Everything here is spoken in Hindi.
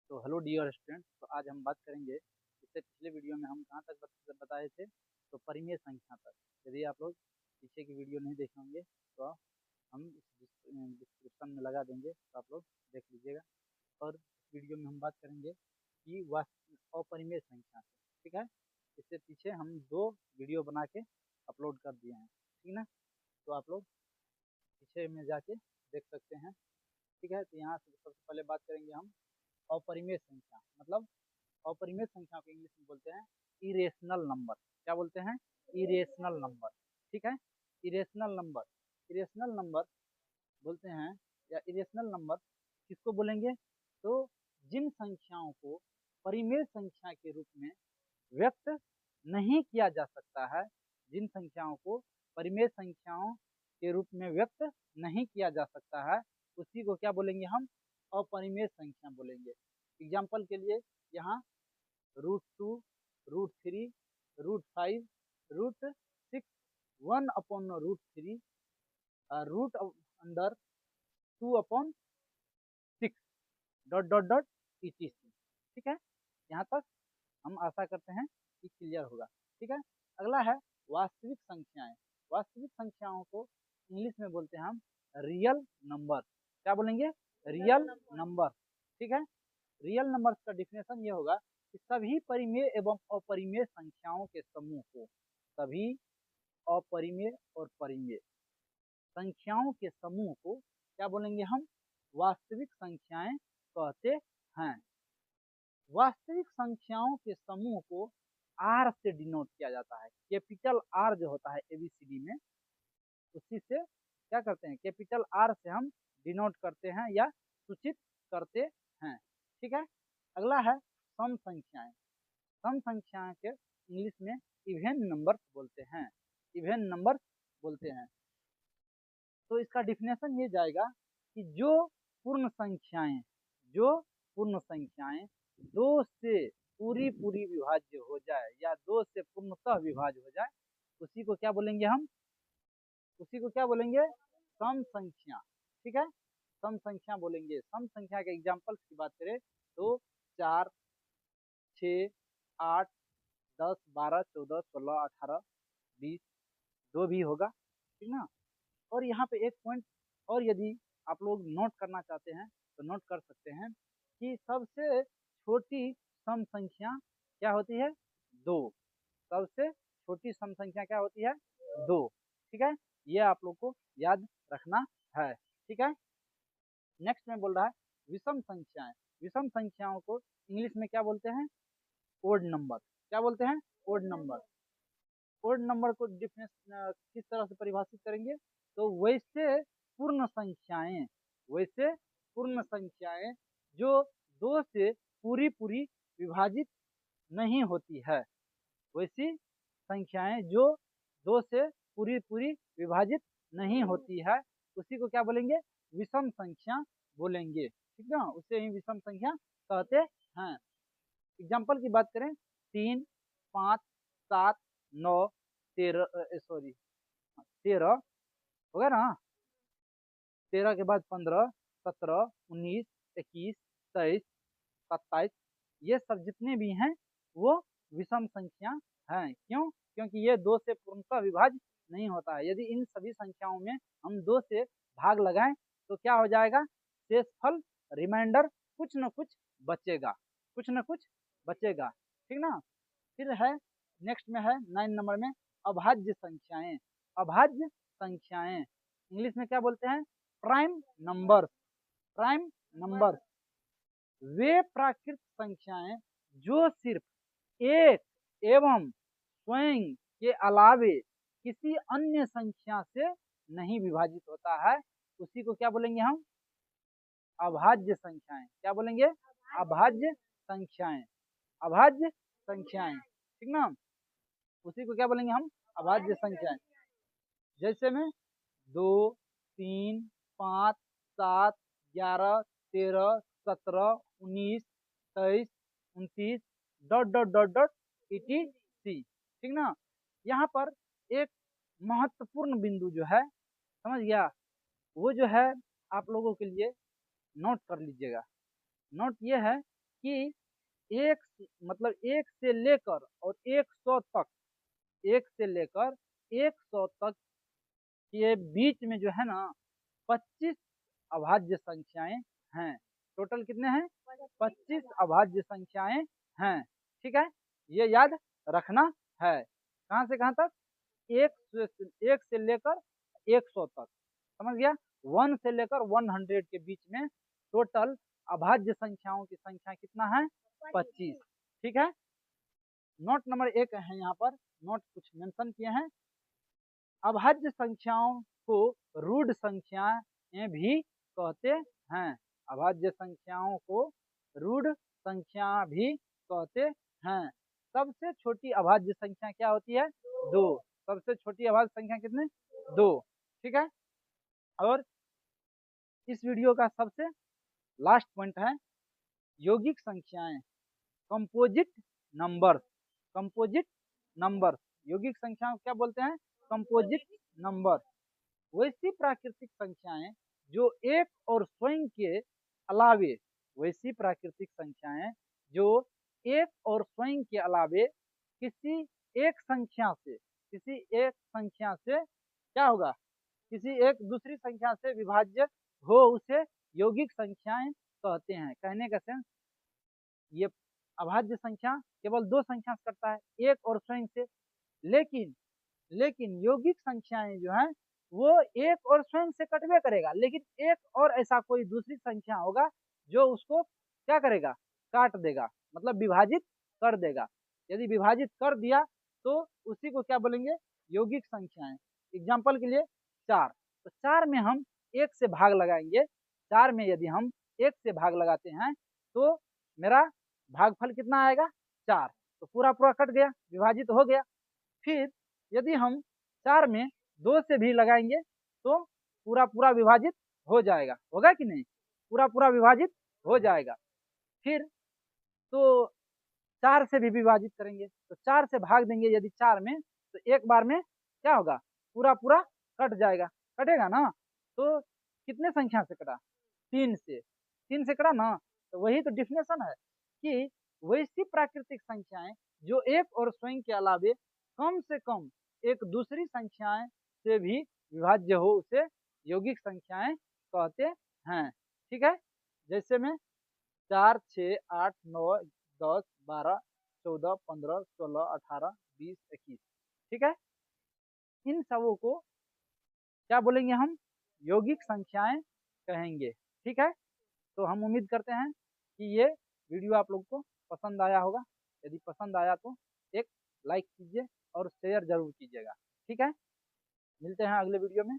तो हेलो डियर स्टूडेंट। तो आज हम बात करेंगे, इससे पिछले वीडियो में हम कहाँ तक बताए थे, तो परिमेय संख्या तक। यदि आप लोग पीछे की वीडियो नहीं देखे होंगे तो हम डिस्क्रिप्शन में लगा देंगे, तो आप लोग देख लीजिएगा। और इस वीडियो में हम बात करेंगे कि अपरिमेय संख्या से, ठीक है। इससे पीछे हम 2 वीडियो बना के अपलोड कर दिए हैं, ठीक ना। तो आप लोग पीछे में जाके देख सकते हैं, ठीक है। तो यहाँ से सबसे पहले बात करेंगे हम अपरिमेय संख्या। मतलब अपरिमेय संख्या को इंग्लिश में बोलते हैं इरेशनल नंबर। क्या बोलते हैं? इरेशनल नंबर, ठीक है। इरेशनल नंबर, इरेशनल नंबर बोलते हैं, या इरेशनल नंबर किसको बोलेंगे? तो जिन संख्याओं को परिमेय संख्या के रूप में व्यक्त नहीं किया जा सकता है, जिन संख्याओं को परिमेय संख्याओं के रूप में व्यक्त नहीं किया जा सकता है, उसी को क्या बोलेंगे? हम अपरिमेय संख्या बोलेंगे। एग्जाम्पल के लिए यहाँ √2, √3, √5, √6, 1/√3, root under 2/6, dot dot dot etc, ठीक है। यहाँ तक हम आशा करते हैं कि क्लियर होगा, ठीक है। अगला है वास्तविक संख्याएं। वास्तविक संख्याओं को इंग्लिश में बोलते हैं हम रियल नंबर। क्या बोलेंगे? रियल नंबर, ठीक है। रियल नंबर्स का डिफिनेशन ये होगा कि सभी परिमेय एवं अपरिमेय संख्याओं के समूह को, सभी अपरिमेय और परिमेय संख्याओं के समूह को क्या बोलेंगे? हम वास्तविक संख्याएं कहते हैं। वास्तविक संख्याओं के समूह को आर से डिनोट किया जाता है। कैपिटल आर जो होता है एबीसीडी में, उसी से क्या करते हैं? कैपिटल आर से हम डिनोट करते हैं या सूचित करते हैं, ठीक है। अगला है सम संख्याएं। सम संख्याएं के इंग्लिश में इवन नंबर्स बोलते हैं, इवन नंबर्स बोलते हैं। तो इसका डिफिनेशन ये जाएगा कि जो पूर्ण संख्याएं, जो पूर्ण संख्याएं 2 से पूरी विभाज्य हो जाए या 2 से पूर्णतः विभाज्य हो जाए, उसी को क्या बोलेंगे? हम उसी को क्या बोलेंगे? सम संख्या, ठीक है। सम संख्या बोलेंगे। सम संख्या के एग्जाम्पल्स की बात करें तो 4, 6, 8, 10, 12, 14, 16, 18, 20, 2 भी होगा, ठीक ना। और यहाँ पे एक पॉइंट और यदि आप लोग नोट करना चाहते हैं तो नोट कर सकते हैं कि सबसे छोटी सम संख्या क्या होती है? 2। सबसे छोटी सम संख्या क्या होती है? 2, ठीक है। ये आप लोग को याद रखना है, ठीक है। नेक्स्ट में बोल रहा है विषम संख्याएं। विषम संख्याओं को इंग्लिश में क्या बोलते हैं? Odd number. क्या बोलते हैं? Odd number. ओड नंबर को किस तरह से परिभाषित करेंगे? तो वैसे पूर्ण संख्याएं, वैसे पूर्ण संख्याएं जो 2 से पूरी विभाजित नहीं होती है, वैसी संख्याएं जो 2 से पूरी विभाजित नहीं होती है, उसी को क्या बोलेंगे? विषम संख्या बोलेंगे, ठीक ना। उसे ही विषम संख्या कहते हैं। एग्जाम्पल की बात करें 3, 5, 7, 9, 13, सॉरी 13 हो गया ना। 13 के बाद 15, 17, 19, 21, 23, 27, ये सब जितने भी हैं वो विषम संख्या हैं। क्यों? क्योंकि ये 2 से पूर्णतः विभाज्य नहीं होता है। यदि इन सभी संख्याओं में हम 2 से भाग लगाएं तो क्या हो जाएगा? शेषफल रिमाइंडर कुछ न कुछ बचेगा, कुछ न कुछ बचेगा, ठीक ना। फिर है नेक्स्ट में है 9 नंबर में अभाज्य संख्याएं। अभाज्य संख्याएं इंग्लिश में क्या बोलते हैं? Prime number. प्राइम नंबर वे प्राकृत संख्याएं जो सिर्फ एक एवं स्वयं के अलावे किसी अन्य संख्या से नहीं विभाजित होता है, उसी को क्या बोलेंगे? हम अभाज्य संख्याएं। क्या बोलेंगे? अभाज्य संख्याएं। अभाज्य संख्याएं, ठीक ना। उसी को क्या बोलेंगे? हम अभाज्य संख्याएं। जैसे में 2, 3, 5, 7, 11, 13, 17, 19, 23, 29, dot dot dot dot etc, ठीक ना। यहाँ पर एक महत्वपूर्ण बिंदु जो है, समझ गया, वो जो है आप लोगों के लिए नोट कर लीजिएगा। नोट ये है कि मतलब 1 से लेकर और 100 तक, 1 से लेकर 100 तक के बीच में जो है ना 25 अभाज्य संख्याएं हैं। टोटल कितने हैं? 25 अभाज्य संख्याएं हैं। ठीक है, ये याद रखना है। कहाँ से कहाँ तक? 1 से लेकर 100 तक, समझ गया? 1 से लेकर 100 के बीच में टोटल अभाज्य संख्याओं की संख्या कितना है? 25। ठीक है, नोट नंबर 1 है, यहाँ पर नोट कुछ मेंशन किए हैं। अभाज्य संख्याओं को रूढ़ संख्याएं भी कहते हैं। अभाज्य संख्याओं को रूढ़ संख्या भी कहते हैं। सबसे छोटी अभाज्य संख्या क्या होती है? 2। सबसे छोटी अभाज्य संख्या कितने? 2। ठीक है, और इस वीडियो का सबसे लास्ट पॉइंट है यौगिक संख्याएं, कंपोजिट नंबर्स। कंपोजिट नंबर्स, यौगिक संख्याओं क्या बोलते हैं? Composite number. वैसी प्राकृतिक संख्याएं जो एक और स्वयं के अलावे, वैसी प्राकृतिक संख्याएं जो एक और स्वयं के अलावे किसी एक संख्या से, किसी एक संख्या से क्या होगा? किसी एक दूसरी संख्या से विभाज्य हो, उसे यौगिक संख्याएं कहते हैं। कहने का सेंस, ये अभाज्य संख्या केवल 2 संख्या से करता है, एक और स्वयं से, लेकिन लेकिन यौगिक संख्याएं जो हैं वो एक और स्वयं से कटवे करेगा, लेकिन एक और ऐसा कोई दूसरी संख्या होगा जो उसको क्या करेगा? काट देगा, मतलब विभाजित कर देगा। यदि विभाजित कर दिया तो उसी को क्या बोलेंगे? यौगिक संख्याएं। एग्जाम्पल के लिए 4, तो 4 में हम 1 से भाग लगाएंगे। 4 में यदि हम 1 से भाग लगाते हैं तो मेरा भागफल कितना आएगा? 4। तो पूरा पूरा कट गया, विभाजित हो गया। फिर यदि हम 4 में 2 से भी लगाएंगे तो पूरा पूरा विभाजित हो जाएगा, होगा कि नहीं? पूरा पूरा विभाजित हो जाएगा। फिर तो 4 से भी विभाजित करेंगे, तो 4 से भाग देंगे यदि 4 में, तो एक बार में क्या होगा? पूरा पूरा कट जाएगा, कटेगा ना? तो कितने संख्या से कटा? 3 से। 3 से कटा ना? तो वही तो डिफिनेशन है कि वैसी प्राकृतिक संख्याएं जो एक और स्वयं के अलावे कम से कम एक दूसरी संख्याएं से भी विभाज्य हो, उसे यौगिक संख्याएं कहते हैं। ठीक है, जैसे में 4, 6, 8, 9, 10, 12, 14, 15, 16, 18, 20, 21। ठीक है, इन सबों को क्या बोलेंगे हम? यौगिक संख्याएं कहेंगे। ठीक है, तो हम उम्मीद करते हैं कि ये वीडियो आप लोग को पसंद आया होगा। यदि पसंद आया तो एक लाइक कीजिए और शेयर जरूर कीजिएगा। ठीक है, मिलते हैं अगले वीडियो में।